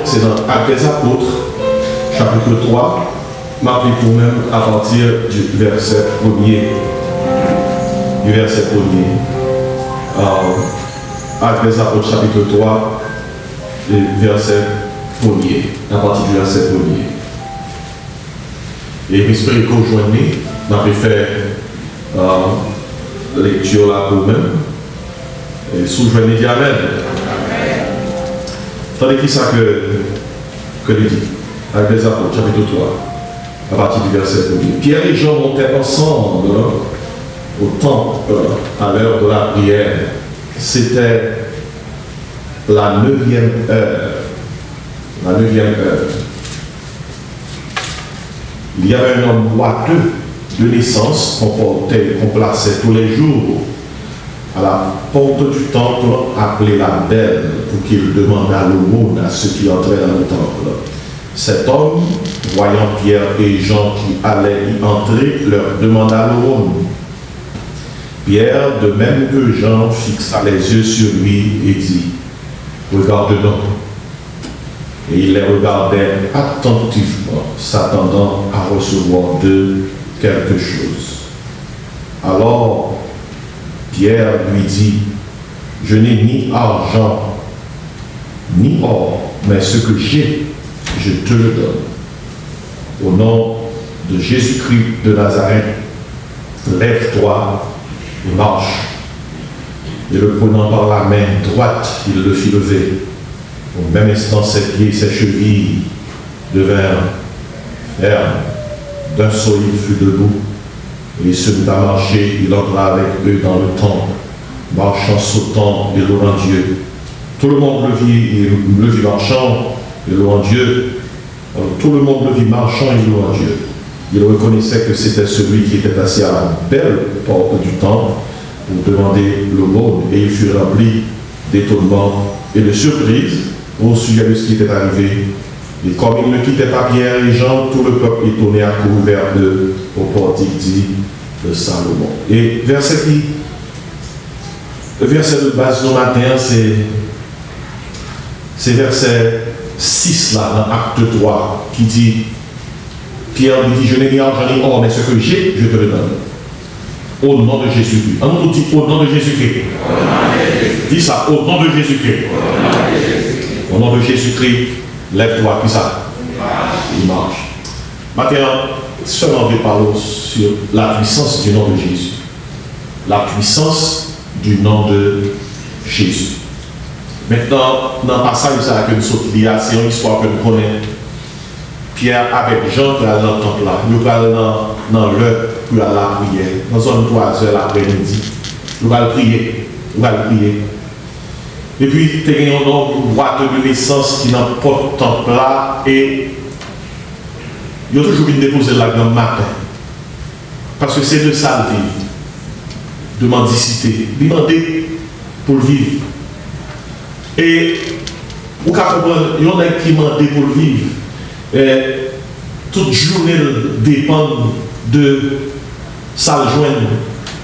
C'est dans Actes des Apôtres, chapitre 3, marqué pour même à partir du verset 1er. Du verset 1er. Actes des Apôtres, chapitre 3, verset 1er. À partir du verset 1er. Et j'espère que vous joignez, on a fait lecture là pour même. Et sous-joignez Amen. Tandis qui ça que il dit, avec les Apôtres, chapitre 3, à partir du verset 1er. Pierre et Jean montaient ensemble au temple à l'heure de la prière. C'était la 9e heure. La 9e heure. Il y avait un homme boiteux de naissance qu'on plaçait tous les jours à la porte du temple, appelé la Belle, pour qu'il demandât l'aumône à ceux qui entraient dans le temple. Cet homme, voyant Pierre et Jean qui allaient y entrer, leur demanda l'aumône. Pierre, de même que Jean, fixa les yeux sur lui et dit, « Regarde-nous. » Et il les regardait attentivement, s'attendant à recevoir d'eux quelque chose. Alors, Pierre lui dit, « Je n'ai ni argent, ni or, mais ce que j'ai, je te le donne. Au nom de Jésus-Christ de Nazareth, lève-toi et marche. » Et le prenant par la main droite, il le fit lever. Au même instant, ses pieds et ses chevilles devinrent fermes. D'un saut, il fut debout. Et il se mit à marcher, il entra avec eux dans le temple, marchant, sautant et louant Dieu. Tout le monde le vit marchant et louant Dieu. Tout le monde le vit marchant et louant Dieu. Il reconnaissait que c'était celui qui était assis à la belle porte du temple pour demander l'aumône, et il fut rempli d'étonnement et de surprise au sujet de ce qui était arrivé. Et comme il ne quittait pas Pierre et Jean, tout le peuple étonné accourut vers eux au portique dit de Salomon. Et le verset de base du matin, c'est verset 6 là, dans Acte 3, qui dit, Pierre lui dit, je n'ai ni argent ni or, mais ce que j'ai, je te le donne. Au nom de Jésus-Christ. On nous dit au nom de Jésus-Christ. Dis ça, au nom de Jésus-Christ. Au nom de Jésus-Christ, lève-toi, puis ça. Il marche. Maintenant, seulement on veut parler sur la puissance du nom de Jésus. La puissance du nom de Jésus. Maintenant, dans le passage que nous sommes liés, c'est une histoire que nous connaissons. Pierre avec Jean qui allent dans le temple là. Nous allons dans l'heure pour aller à la prière. Dans une 3 heures l'après-midi. Nous allons prier. Nous allons prier. Et puis, tu as une boîte de naissance qui n'a pas de temple là. Et il y a toujours une déposer là dans le matin. Parce que c'est de ça le vivre. De mendicité. Demander pour le vivre. Et vous comprenez, il y en a qui demandent pour le vivre. Toute journée dépend de ça le joindre,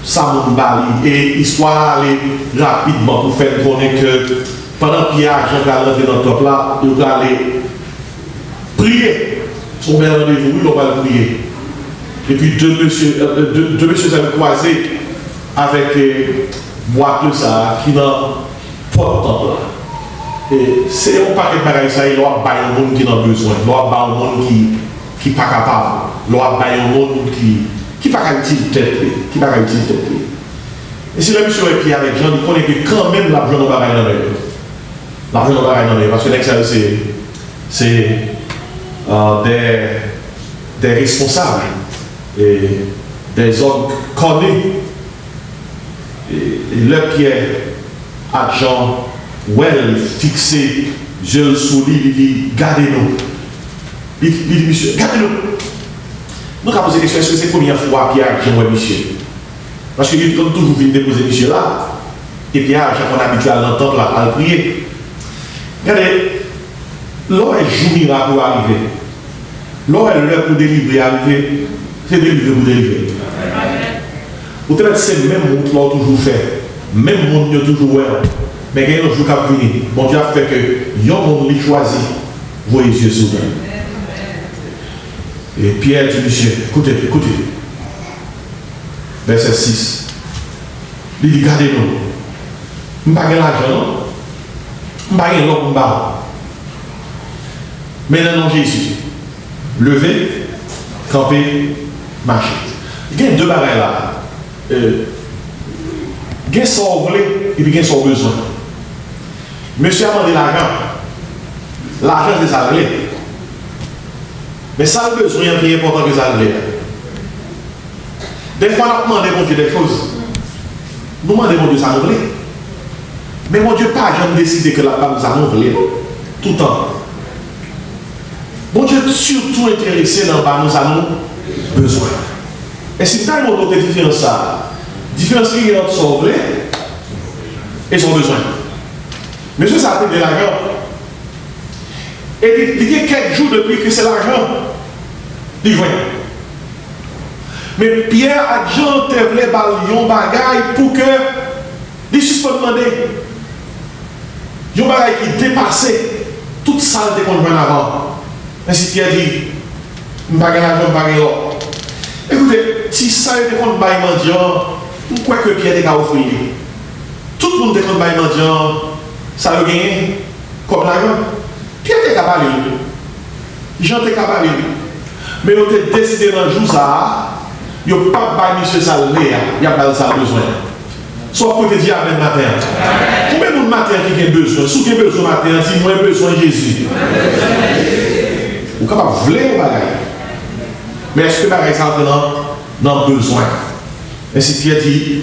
ça mon bali. Et histoire aller rapidement pour faire connaître que pendant que Pierre Jean va rentrer dans le top là, il va aller prier. Son bel rendez-vous, il va prier. Et puis deux messieurs avaient croisé avec boîte de ça qui n'a pas de temple là. C'est un paquet de bagages, ça, il doit bailler un monde qui a besoin, il doit bailler un monde qui n'est pas capable, il doit bailler un monde qui n'est pas capable de tête. Et si le monsieur est pris avec Jean, il connaît que quand même l'argent ne va pas dans l'œil. L'argent ne va pas dans l'œil, parce que c'est des responsables, et des hommes connus. Et le Pierre à Jean, fixé, je sous lui, il dit, gardez-nous. Il dit, monsieur, gardez-nous. Nous avons posé la question, est-ce que c'est la première fois Pierre Jean ouais monsieur? Parce qu'il est toujours venu déposer monsieur là, et Pierre Jean, on a habitué à l'entendre là, à le prier. Regardez, l'heure est jour miracle pour arriver. L'heure est l'heure pour délivrer, arriver. C'est délivrer pour délivrer. Vous savez, c'est le même monde qui l'a toujours fait. Même monde qui a toujours ouais. Mais il y a un jour qui a venu. Bon Dieu a fait que il y a un monde qui choisi. Voyez Dieu sur vous. Et Pierre dit, monsieur, écoutez. Verset 6. Il dit, gardez-nous. Je n'ai pas l'argent. Je n'ai pas l'autre. Mais dans le nom de Jésus, levez, campez, marchez. Il y a deux barrières là. Il y a son volet et puis il y a son besoin. Monsieur a demandé l'argent. L'argent, c'est ça le mais ça le besoin est plus important que ça le des fois, on demande à Dieu des choses. Nous demandons à Dieu ça nous voulait. Mais mon Dieu, pas jamais décidé que la femme nous a voulu. Tout le temps. Mon Dieu est surtout intéressé dans ce nous avons besoin. Et si tu as une autre différence, différence qui est entre son volet et son besoin. Monsieur, ça a été de l'argent. Et il y a quelques jours depuis que c'est l'argent. Il voit. Mais Pierre a Jean voulu un bagaille pour que les suspendent demander. Un bagaille qui dépassait toute salle de qu'on voit avant. Ainsi Pierre dit, je ne vais pas l'argent, écoutez, si ça était qu'on va mendiant, je crois que Pierre est offrir. Tout le monde est qu'on va mendiant, ça le gagne comme l'argent. Pierre est capable. Jean est capable. Mais on a décidé dans le jour ça, il n'y a pas de monsieur ça il n'y a pas ça besoin. Soit pour te dire Amen matin. Combien de matin qui a besoin? Si vous avez besoin matin, si vous avez besoin de Jésus. Vous êtes capable de vouloir un bagage. Mais est-ce que le bagage est dans le besoin? Et si Pierre dit,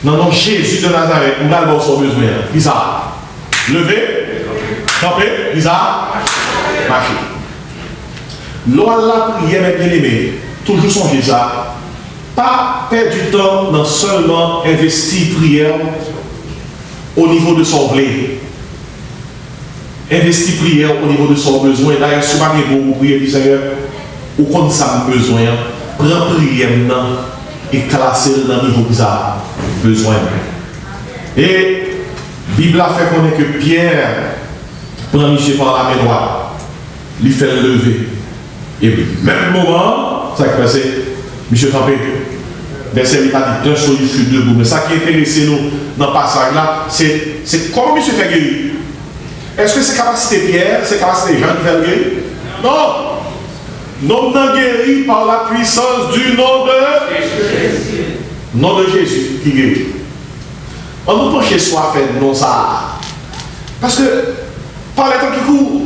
non, Jésus de Nazareth, nous allons son besoin. Qui ça? Levez, campez, qui ça? Marchez. Lors de la prière, mes bien-aimés, toujours songer ça. Pas perdre du temps dans seulement investir prière au niveau de son blé. Investir prière au niveau de son besoin. D'ailleurs, si vous avez besoin de prier, Seigneur, ou comme ça a besoin, prends prière et classer dans le niveau que vous avez besoin. Et la Bible a fait connaître que Pierre prend monsieur par la main droite, il fait le lever. Et puis, même moment, ça qui est passé, monsieur campé. Verset 8 a dit d'un seul il fut debout. Mais ça qui intéresse nous dans le passage là, c'est comment monsieur fait guérir. Est-ce que c'est capacité Pierre, c'est capacité Jean qui fait guérir? Non! Nous sommes guéris par la puissance du nom de Jésus. Nom de Jésus qui guérit. On nous penche soit fait non ça. Parce que par les temps qui courent,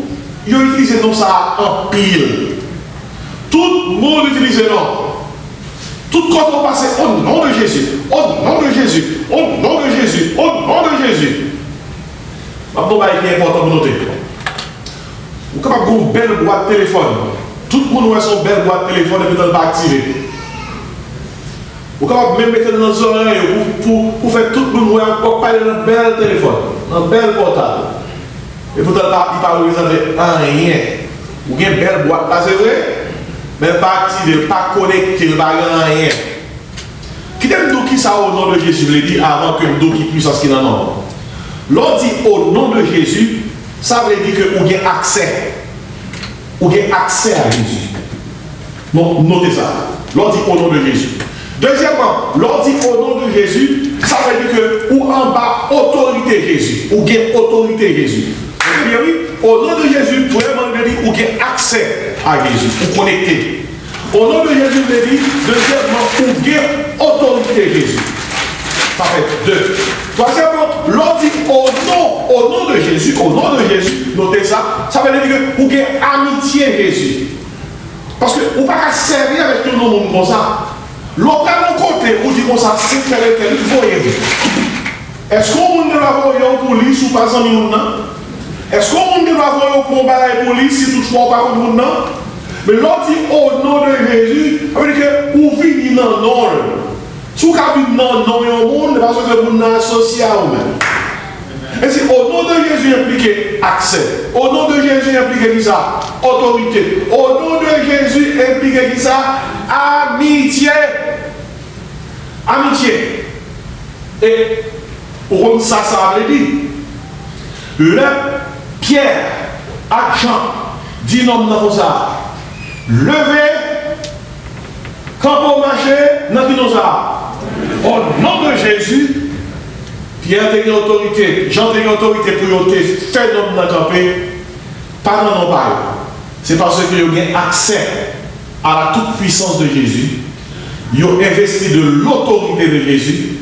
ils ont utilisé non ça en pile. Tout le monde utilise non. Tout quand on passe au nom de Jésus, au nom de Jésus, au nom de Jésus, au nom de Jésus. Maintenant, il est important de noter. Vous avez une belle boîte de téléphone. Tout le monde a son belle boîte de téléphone et puis ne pas activer. Vous pouvez même mettre dans les oreilles pour faire tout le monde parler dans un bel téléphone, dans un bel portable. Et pourtant, il parle de rien. Vous avez une belle boîte là, c'est vrai? Mais pas activé, pas connecté, pas rien. Qui t'aime qui ça au nom de Jésus, je l'ai dit avant que nous qui puissance qui n'en a. L'on dit au nom de Jésus, ça veut dire que vous avez accès. Vous avez accès à Jésus. Donc, notez ça. L'on dit au nom de Jésus. Deuxièmement, l'on dit au nom de Jésus, ça veut dire que vous en bas autorité Jésus. Vous avez autorité Jésus. Bien oui, au nom de Jésus, vraiment, vous avez accès à Jésus. Vous connectez. Au nom de Jésus, vous dit, deuxièmement, vous avez autorité Jésus. Ça fait deux. Troisièmement, l'on dit au nom de Jésus, notez ça, ça veut dire que vous avez amitié Jésus. Parce que vous ne pouvez pas servir avec tout le monde comme ça. L'autre à mon côté, vous dit comme ça, c'est tel et tel, vous voyez. Est-ce qu'on ne va voir pour police ou pas en monde? Est-ce qu'on ne va voir pour la police si toutefois pas contre monde? Mais l'autre dit au nom de Jésus, ça veut dire que vous vivez dans le nom. Si vous vivez dans le monde, parce que vous êtes associé à vous-même. Et c'est au nom de Jésus impliqué accès. Au nom de Jésus impliqué qui ça? Autorité. Au nom de Jésus impliqué qui ça? Amitié. Amitié. Et pour ça, ça veut dire. Le Pierre, Jean, dit non dans ça. Levez, quand vous marchez, dans ça. Au nom de Jésus, Pierre a une autorité, Jean a une autorité pour faire l'homme dans le camper, pas dans nos bails. C'est parce qu'ils ont accès à la toute-puissance de Jésus, ils ont investi de l'autorité de Jésus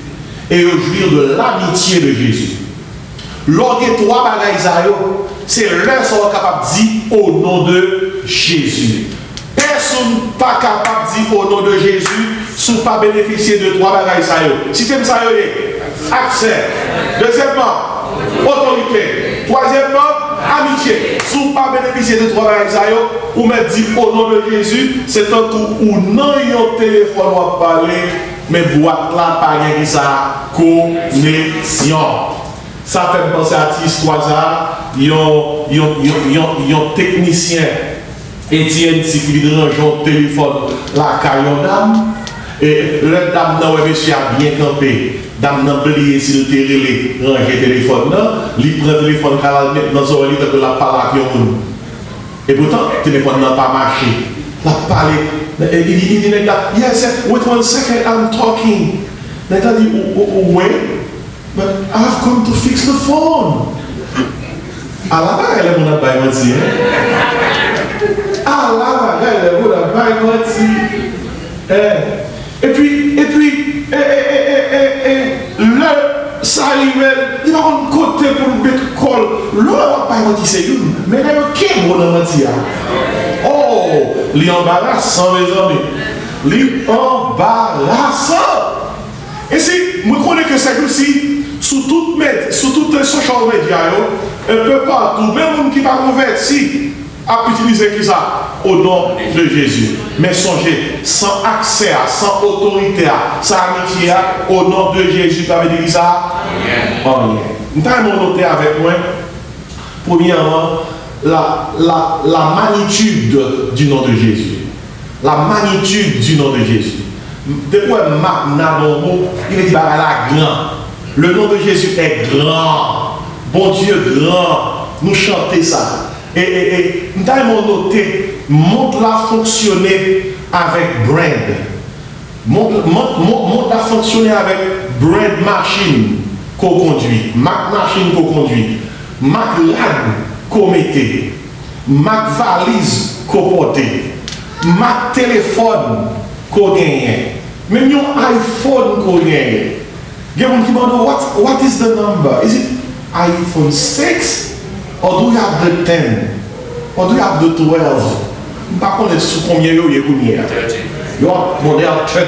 et ils ont joui de l'amitié de Jésus. Lors des trois bagailles, c'est l'un qui sont capables de dire au nom de Jésus. Personne n'est pas capable de dire au nom de Jésus si vous ne pas bénéficier de trois bagailles. Si tu aimes ça, accès. Deuxièmement, autorité. Troisièmement, amitié. Si vous ne pas bénéficier de trois bagailles, vous me dites au nom de Jésus, c'est un coup où non, il y a un téléphone à parler, mais boîte là, pas gagner ça, connexion. Ça fait penser à Tisquaza, il y a un technicien, Étienne, qui range un téléphone, la caillon dame, et le dame, monsieur a bien campé. Dame n'a oublié si le télé range le téléphone, il prend le téléphone, il dans son lit, il a parlé à quelqu'un. Et pourtant, le téléphone n'a pas marché. Il a parlé. Il dit, yes, wait 1 second, I'm talking. Il a dit, wait. But I've come to fix the phone. Allah, elle est mon abaye menti. Allah, elle est mon abaye menti. Et puis, le ça arrive, il va un côté pour le mettre col. L'autre va pas menti, c'est une. Mais il y a un qui est mon menti. Oh, l'embarrassant, mes amis. L'embarrassant. Et si, je connais que c'est aussi. Sous toutes les social media, un peu partout, même les gens qui ne sont pas convertis, à utiliser ça au nom de Jésus. Mais songez, sans accès, sans autorité, sans amitié, au nom de Jésus, tu avais dit ça? Rien. Nous avons noté avec moi, premièrement, la magnitude du nom de Jésus. La magnitude du nom de Jésus. Depuis il est dit la grand. Le nom de Jésus est grand. Bon Dieu grand. nous chanter ça. Et nous avons noté, monde l'a fonctionné avec Brand. Monde l'a fonctionné avec Brand Machine qu'on conduit, Mac Machine qu'on conduit, Mac Lag qu'on mettait, Mac Valise qu'on portait, Mac Téléphone qu'on gagnait, même un iPhone qu'on gagnait. Il y a des gens qui demandent, what is the number? Is it iPhone 6 or do you have the 10? Or do you have the 12? Par contre, combien il y a combien? Your model 13.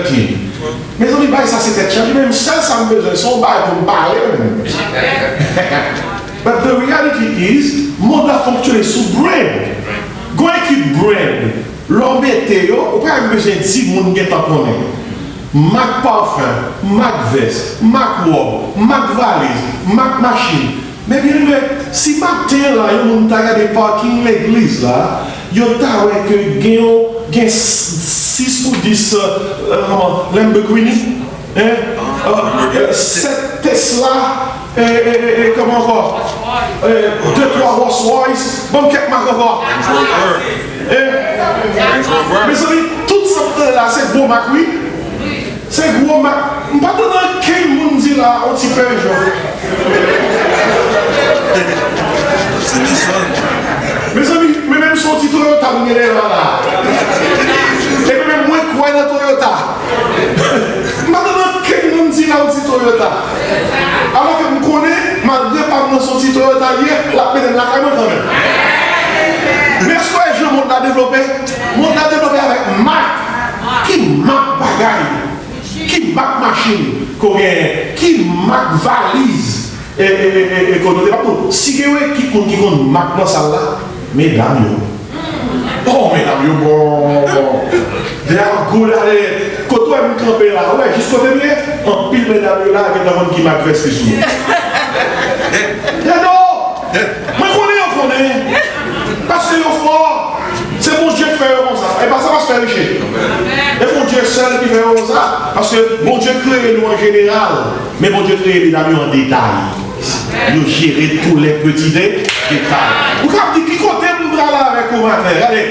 Mais on dit, ça c'était cher, même ça, ça me besoin, son bail pour me parler. But the reality is, modèle fonctionne sous brand. Go équipe brand, l'homme météo, on n'a pas besoin de 10 personnes qui sont Mac parfum, Mac veste, Mac robe, Mac valise, Mac machine. Mais bien, si matin là, il y a des parking l'église là, il y a que 6 ou 10 Lamborghini, 7 Tesla, comment encore 2-3 Rolls Royce, bon, quelques marques encore. Mais tout ça là, c'est beau Mac, oui. C'est gros Mac. Je ne sais pas quel monde dit là, on s'y fait un jour. Mes amis, même son petit Toyota, vous êtes là. Et même moi, je crois dans Toyota. Maintenant, quel monde dit là, on dit Toyota. Alors que vous connaissez, malgré pas dans son petit Toyota hier, la peine de la caméra quand même. Mais est-ce que le monde a développé? Le monde a développé avec Mac. Qui Mac bagaille? Qui Mac machine? Qui Mac valise? Si vous avez qui compte Mac dans ça là, mesdames, oh mesdames, bon, they are good at it. Quand tu as campé là, ouais, jusqu'au dernier, en pile mesdames là, qui est qui Mac veste sur nous. Non, moi je connais, parce que fort, c'est mon Dieu qui fait comme ça, et pas ça va se faire richer. Et mon Dieu seul qui fait comme ça, parce que mon Dieu crée nous en général, mais mon Dieu crée les amis en détail. Nous gérer tous les petits détails. Vous avez dit qui compte nous là avec vous matin? Regardez,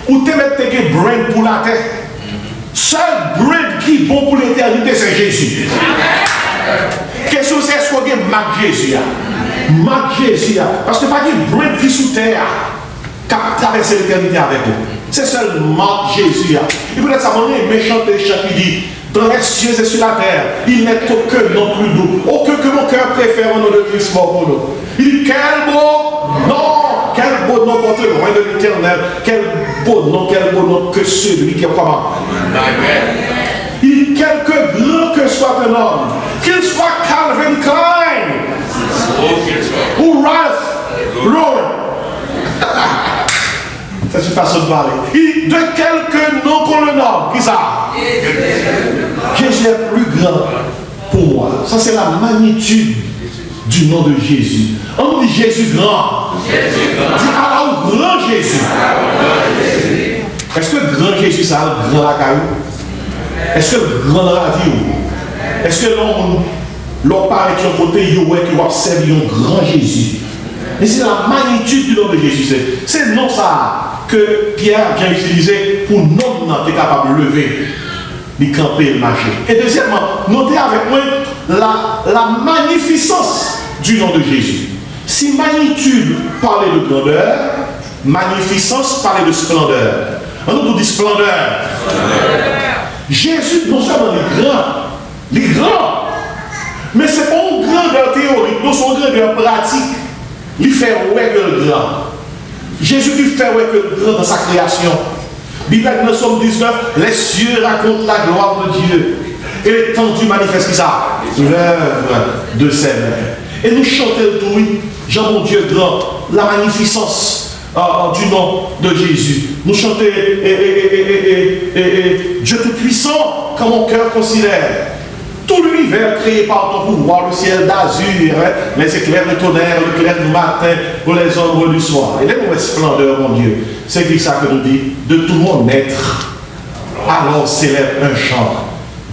ou te mettez que brain pour la terre. Seul brain qui est bon pour l'éternité, c'est Jésus. Question c'est est-ce qu'on a Mac Jésus? Mac Jésus. Parce que pas de brain qui sous terre qui a traversé l'éternité avec vous. C'est seulement Jésus. Et peut-être ça m'a dit méchant pécheur qui dit dans les cieux et sur la terre, il n'est aucun nom plus doux, aucun que mon cœur préfère au nom de Christ mort pour nous. Il dit quel beau nom porte loin de l'éternel, quel beau nom que celui qui est comment. Il dit quelque grand que soit un homme, qu'il soit Calvin Klein ou Ralph Lauren. C'est une façon de parler. Il dit de quelque nom qu'on le nomme, qui ça? Jésus est plus grand pour moi. Ça, c'est la magnitude du nom de Jésus. On dit Jésus grand. Jésus grand. Dit alors grand Jésus. Est-ce que grand Jésus, ça a grand la caillou? Est-ce que grand dans la vie? Est-ce que l'on parle de son côté, il va observer un grand Jésus? Mais c'est la magnitude du nom de Jésus. C'est le nom ça que Pierre vient utiliser pour non être capable de lever, de camper et de marcher. Et deuxièmement, notez avec moi la magnificence du nom de Jésus. Si magnitude parlait de grandeur, magnificence parlait de splendeur. On nous dit splendeur. Jésus, non seulement les grands, mais c'est pas une grandeur théorique, non, c'est une grandeur pratique. Il fait ouais que le grand. Jésus qui fait ouais que le grand dans sa création. Bible dans Somme 19, les cieux racontent la gloire de Dieu. Et l'étendue manifeste qui ça? L'œuvre de ses mains. Et nous chantons tout, Jean mon Dieu grand, la magnificence du nom de Jésus. Nous chantons Dieu tout-puissant, quand mon cœur considère. Tout l'univers créé par ton pouvoir, le ciel d'azur, les éclairs de tonnerre, le clair du matin, pour les ombres du soir. Et les mauvaises splendeurs, mon Dieu, c'est ça que nous dit, de tout mon être. Alors célèbre un chant.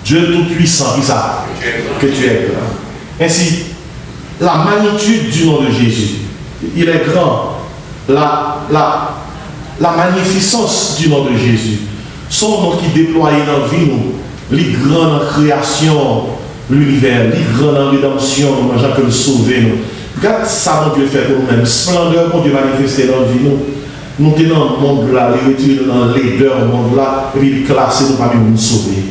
Dieu tout-puissant, qui ça? Que tu es grand. Ainsi, la magnitude du nom de Jésus il est grand. La magnificence du nom de Jésus. Son nom qui déploie dans la vie, nous, les grandes créations, l'univers, les grandes rédemptions, nous, gens que nous sauver, nous. Regarde ça, mon Dieu fait pour nous-mêmes. Splendeur, mon Dieu manifesté dans la vie, nous. Nous sommes dans le monde là, les retirer dans l'aideur, le monde là, et puis classer nous parmi nous sauver.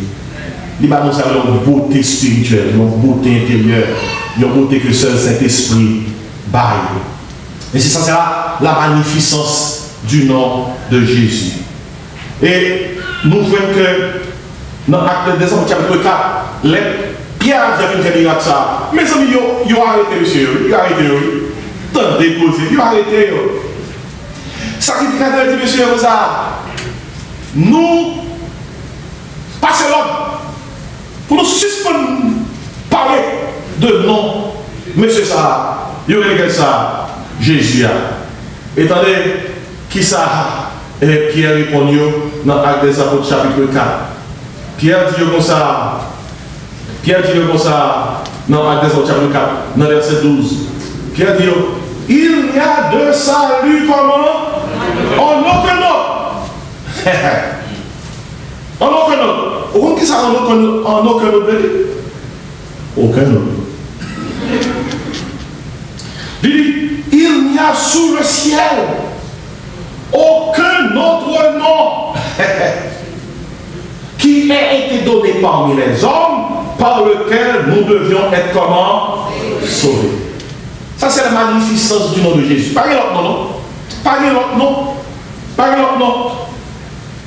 Il va nous avoir une beauté spirituelle, une beauté intérieure, une beauté que seul Saint-Esprit baille. Et c'est ça, c'est la magnificence du nom de Jésus. Et nous voyons que dans l'acte des hommes, chapitre 4, les pierres viennent faire des miracles. Mes amis, ils ont arrêté, monsieur. Ils ont arrêté. Tant déposé, ils ont arrêté. Sacrificateur dit, monsieur, nous passons l'homme pour nous suspendre parler de nom. Monsieur ça, il y a ça, Jésus. Étendez, qui ça? Et Pierre répond dans l'acte des apôtres chapitre 4. Pierre dit comme ça. Pierre dit comme ça dans l'acte des apôtres chapitre 4, dans verset 12. Pierre dit, il n'y a de salut comment? En aucun autre. En aucun autre. Vous comprenez ça en aucun autre? Aucun autre. Il n'y a sous le ciel aucun autre nom qui ait été donné parmi les hommes par lequel nous devions être comment? Sauvés. Ça c'est la magnificence du nom de Jésus. Pas l'autre nom, non? Pas l'autre nom. Pas l'autre nom.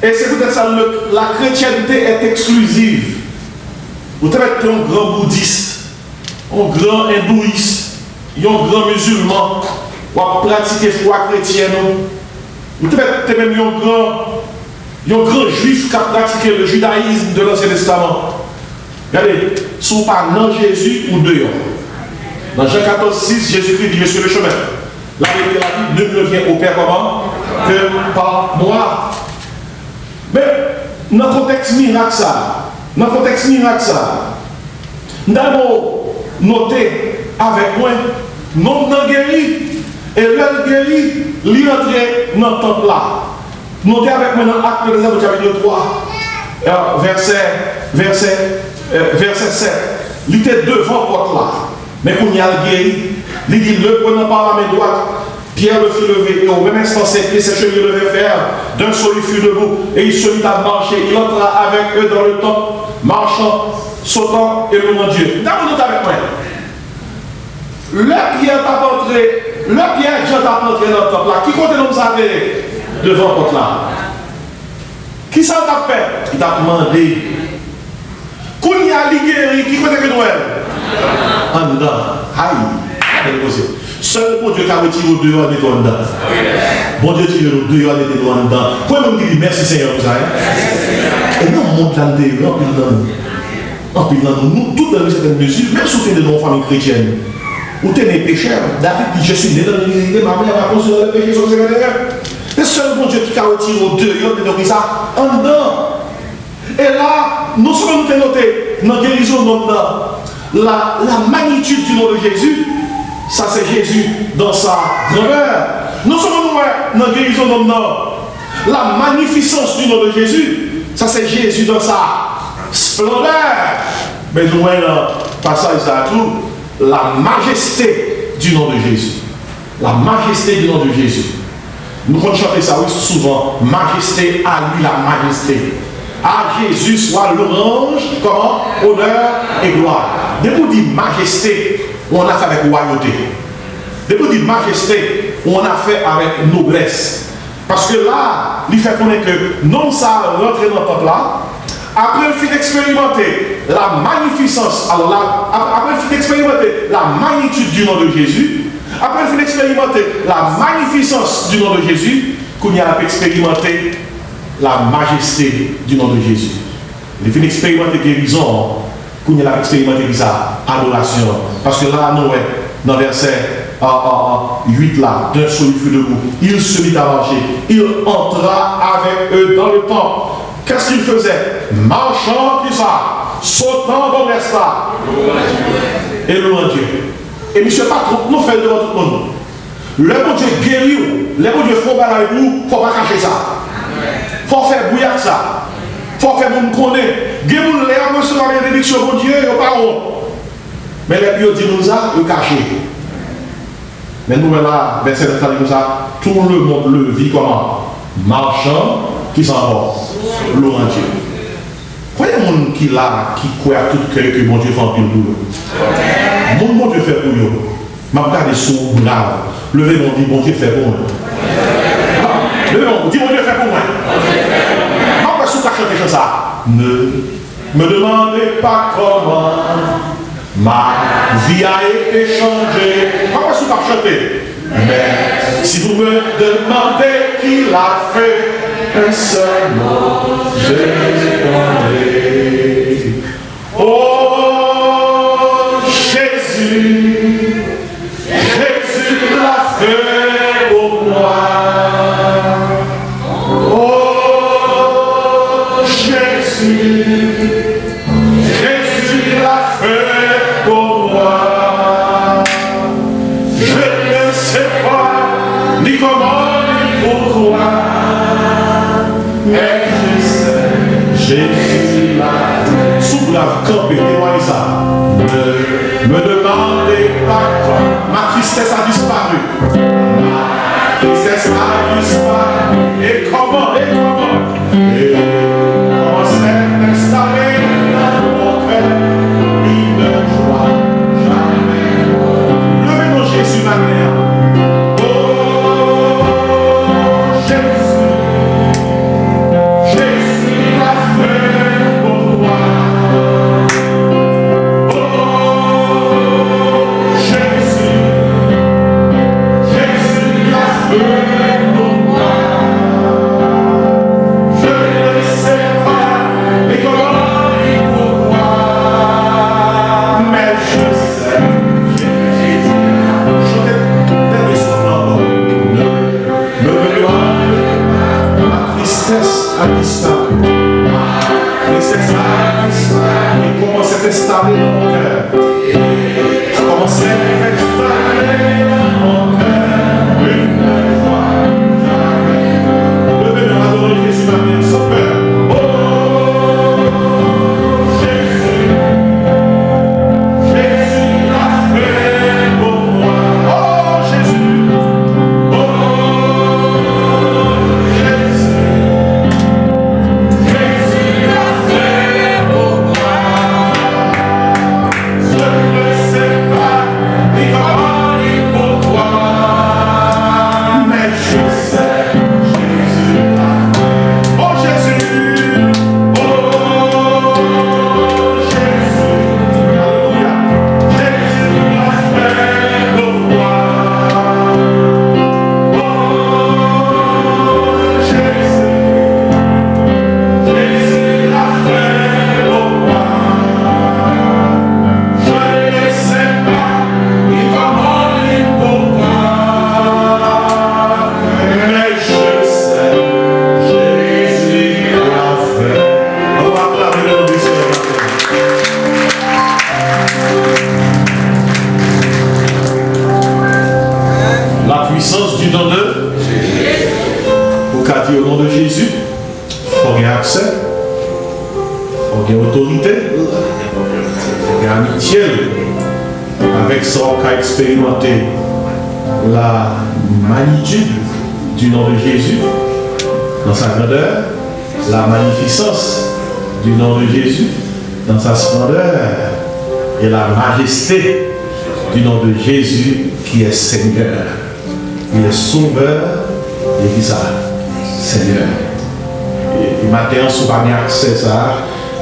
Et c'est peut-être ça, la chrétienté est exclusive. Vous devez être un grand bouddhiste, un grand hindouiste, un grand musulman, ou à pratiquer foi chrétienne. Vous devez être même un grand juif qui a pratiqué le judaïsme de l'Ancien Testament. Regardez, sont pas dans Jésus ou dehors. Dans Jean 14, 6, Jésus-Christ dit, je suis le chemin. La vérité, la vie ne vient au Père comment? Que par moi. Mais dans le contexte miracle, nous avons noté avec moi, non guéri, et le guéri, il est entré dans le temple là. Notez avec moi dans l'acte des apôtres chapitre 3, verset 7. Il était devant la porte là. Mais quand il y a le guéri, il dit, le prenant par la main droite, Pierre le fit lever, et au même instant, ses pieds, ses cheveux devaient faire, d'un seul il fut debout, et il se mit à marcher. Il entra avec eux dans le temple, marchant, sautant et louant Dieu. D'abord, note avec moi. Le Pierre Jean t'a entré dans le temple là. Qui compte nous avait devant la porte là? Qui ça t'a fait? Il t'a demandé. Quand il y a l'iguéri, qui compte que nous en dedans. Aïe. Seul bon Dieu qui a retiré au dehors de toi dedans. Bon Dieu tire au dehors de toi dedans. Pourquoi nous dire merci Seigneur pour ça? Et nous monte là-dedans, en plus nous, tout dans une certaine mesure, même si vous êtes dans une famille chrétienne, vous êtes des pécheurs. David dit, je suis né dans l'unité, ma mère a conçu le péché sur le Seigneur. C'est seul bon Dieu qui a retiré au dehors de toi ça en dedans. Et là, nous sommes notés dans la guérison de la magnitude du nom de Jésus. Ça c'est Jésus dans sa grandeur. Nous sommes dans la guérison de la magnificence du nom de Jésus. Ça c'est Jésus dans sa splendeur. Mais nous voyons dans passage à tout la majesté du nom de Jésus. La majesté du nom de Jésus. Nous allons chanter ça oui, souvent. Majesté à lui la majesté. À Jésus soit l'orange, comment? Honneur et gloire. Depuis dit majesté, on a fait avec royauté. Depuis dit majesté, on a fait avec noblesse. Parce que là, il fait connaître que non ça rentre dans le temple là. Après le fait d'expérimenter la magnificence, alors là, après le fait d'expérimenter la magnitude du nom de Jésus, après le fait d'expérimenter la magnificence du nom de Jésus, qu'on y a expérimenté la majesté du nom de Jésus. Il fait d'expérimenter guérison, qu'on y a expérimenté ça, adoration. Parce que là, nous, dans le verset 8 là, d'un seul fut debout, il se mit à marcher, il entra avec eux dans le temple. Qu'est-ce qu'il faisait? Marchant, qui ça? Sautant dans l'espace. Et louant Dieu. Et monsieur pas trop, nous faisons devant tout le monde. Le bon Dieu guérit, le bon Dieu faut pas avec vous, faut pas cacher ça. Faut faire bouillir ça. Faut faire mon connaître. Guérir les gens recevoir la bénédiction de Dieu, ils pas honte. Mais les gens disent nous ça, ils cachent. Mais nous là, verset 9 comme ça, tout le monde le vit comment? Marchand qui s'en va. Louange Dieu. Croyez les gens qui là, qui croient à tout cœur que bon Dieu fait en pile pour eux. Mon Dieu fait pour eux. Je regarde sous grave. Levez mon dit, bon Dieu fait pour moi. Levez mon dit, bon Dieu fait pour moi. Je ne sais pas chanter ça. Ne me demandez pas comment ma vie a été changée. Je ne sais pas chanter. Mais si vous me demandez qui l'a fait, un seul mot, je répondrai. Oh Jésus, Jésus l'a fait pour moi. Oh Jésus, Jésus l'a fait pour moi. Je ne sais pas ni comment ni pourquoi, mais je sais, Jésus l'a fait. Sous la camp et témoignez ça. Ne me demandez pas quand ma tristesse a disparu. Ma tristesse a disparu. Et comment c'est installé dans mon cœur une joie jamais. Levez-nous Jésus ma mère. Oh Jésus, Jésus l'a fait pour moi. A disparu. Ma tristesse a disparu. Il commence à s'installer dans mon cœur. Ça commence à s'installer dans mon cœur. Une joie jamais. Levez-nous, adorez Jésus, ma mère, sans peur. Oh Jésus, Jésus l'a fait pour moi. Oh Jésus, oh Jésus. Au nom de Jésus, il faut qu'il y ait accès, il faut qu'il y ait autorité, il faut qu'il y ait amitié avec ça qu'on a expérimenté la magnitude du nom de Jésus dans sa grandeur, la magnificence du nom de Jésus dans sa splendeur et la majesté du nom de Jésus qui est Seigneur. Il est sauveur et qui ça Seigneur. Et matin, si vous n'avez pas accès à ça,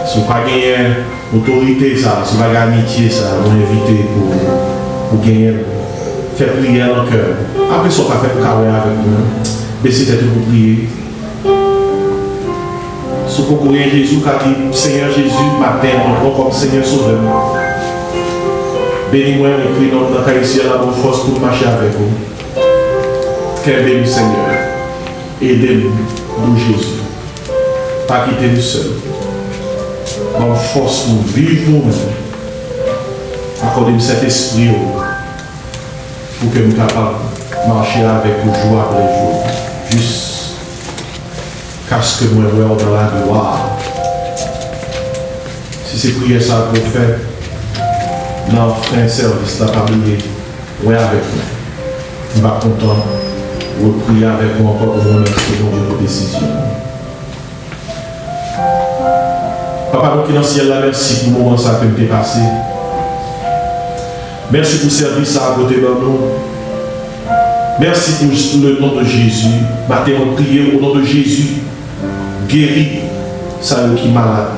si vous n'avez pas gagné autorité, ça, si vous n'avez pas amitié, ça, vous invitez pour gagner, faire prier dans le cœur. Après, si vous n'avez pas fait carré avec nous, baissez tête pour prier. Si vous connaissez Jésus, qui a dit Seigneur Jésus, matin, comme Seigneur Sauveur. Bénis-moi, écris dans la caisse la bonne force pour marcher avec vous. Qu'elle bénisse Seigneur. Aidez-nous, nous Jésus. Pas quitter nous seuls. Bonne force pour vivre pour nous. Accordez-nous cet esprit pour que nous capables marcher avec vous jour après jour, jusqu'à ce que nous voyons dans la gloire. Si c'est prier ça pour faire, non, un service, la famille, ouais avec nous. On va content, vous prier avec moi encore pour mon expérience de vos décisions. Papa, nous qui dans le ciel là, merci pour le moment ça que nous passé. Merci pour le service à côté de nous. Merci pour le nom de Jésus. Maintenant, prier au nom de Jésus. Guéris ceux qui sont malades.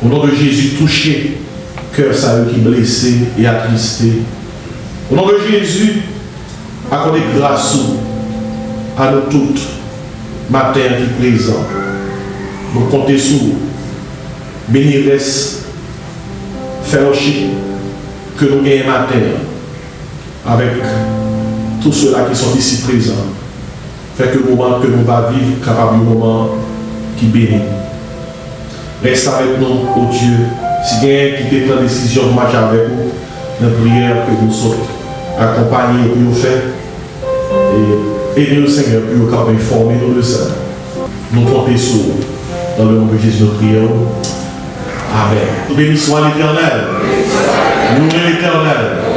Au nom de Jésus, touchez cœur ceux qui sont blessés et attristés. Au nom de Jésus, accordez grâce à nous toutes, matin qui présent. Nous comptons sur vous. Bénir reste fellowship que nous gagnons matin avec tous ceux-là qui sont ici présents. Fait que le moment que nous allons vivre, capable un moment qui bénit. Reste avec nous, oh Dieu. Si quelqu'un qui prend la décision de marcher avec nous, dans la prière que nous sommes accompagnés pour nous faire. Et aider le Seigneur pour nous informer nous de ça. Nous comptons sur vous. Dans le nom de Jésus, nous prions. Amen. Béni soit l'Éternel. Nous l'Éternel.